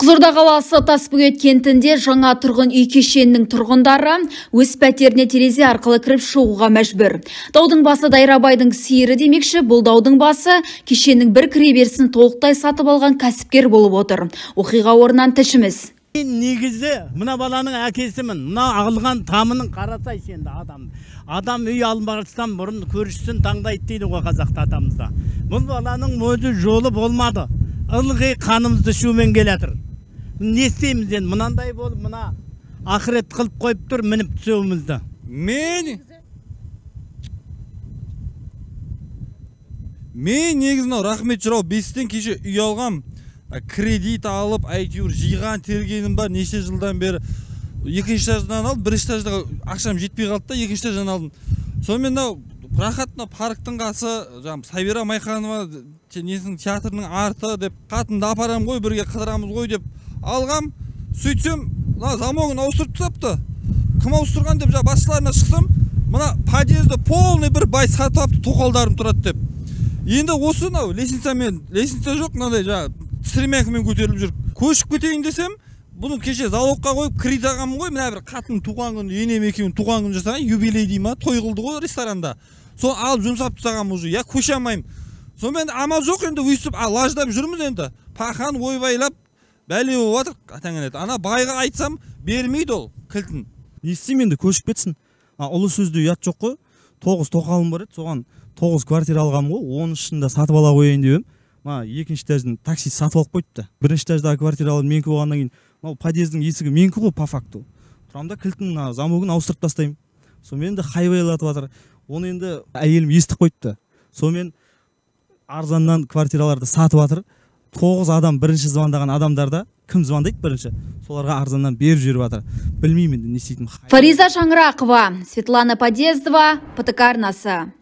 Қызылорда қаласы Тасбөгет кентінде жаңа тұрғын үй кешенінің тұрғындары өз пәтеріне терезе арқылы кіріп шығуға мәжбүр. Даудың басы Дайрабайдың сиыры демекші, бұл даудың басы кешеннің бір кіреберісін толықтай сатып алған кәсіпкер болып отыр. Оқиға орнынан тілшіміз. Негізі мына баланың әкесімін, мына ағылған тамының қарасай сенді адам. Адам үй алынбағыстан бұрын көршісін таңдайды дейді ғой қазақта атамызда. Бұл баланың өзі жолы болмады. Ылғи қанымызды шумен келетір. Не істейміз енді, мынандай болып, мына ақырет қылып қойып тұр, мініп түсуімізді. Мен негізін рахмет жырау 5-тен кеше үй алғам, кредит алып, әйтеуір жиған тергенім бар, неше жылдан бері. Екінші этаждан алып, бірінші этажда ақшам жетпей қалды да, екінші этаждан алдым. Сонымен рахатына парктың қасы, Сабира Майханова несінің театрының арты деп, қатынды апарам ғой, бірге қыдырамыз ғой деп алғам. Сөйтсем, замогын ауыстырып тастапты. Кім ауыстырған деп басшыларына шықсам, мына подъезді полный бір бай сатып апты, тоқалдарым тұрады деп. Енді осы лестница жоқ, стремянкамен көтеріліп жүр. Көшіп кетейін десем, бұны кеше залогқа қойып кредит алғанмын ғой, мына бір қатын туған күн, енем екеуін туған күн жасаған, юбилей дей ма, той қылды ғой ресторанда. Сол алып жұмсап тастағам уже, көше алмаймын. Сонымен амал жоқ енді өйстіп лаждап жүрміз енді. Пахан ойбайлап бәле болып жатыр, атаңанет. Ана байға айтсам бермейді ол кілтін. Не істеймін енді көшіп кетсін. Ұлы сөзде ұят жоқ қой. 9 тоқалым бар еді, соған 9 квартира алғам ғой, 10-шында сатып ала қояйын деп. Екінші этаждан такси сатып алып қойыпты. Бірінші этаждағы квартира алып менікі болғаннан кейін, подъездің есігі менікі ғой по факту. Тұрамда кілтін замогын ауыстырып тастаймын. Сонымен енді хайвейлатып жатыр. Оны енді әйелім естіп қойыпты. Сонымен арзаннан квартираларды сатып жатыр. 9 адам бірінші звондаған адамдарда кім звондайды бірінші? Соларға арзаннан беріп жүріп жатыр. Білмеймін енді не істейтінім. Фариза Шаңырақова, Светлана Подъездова, ПТК арнасы.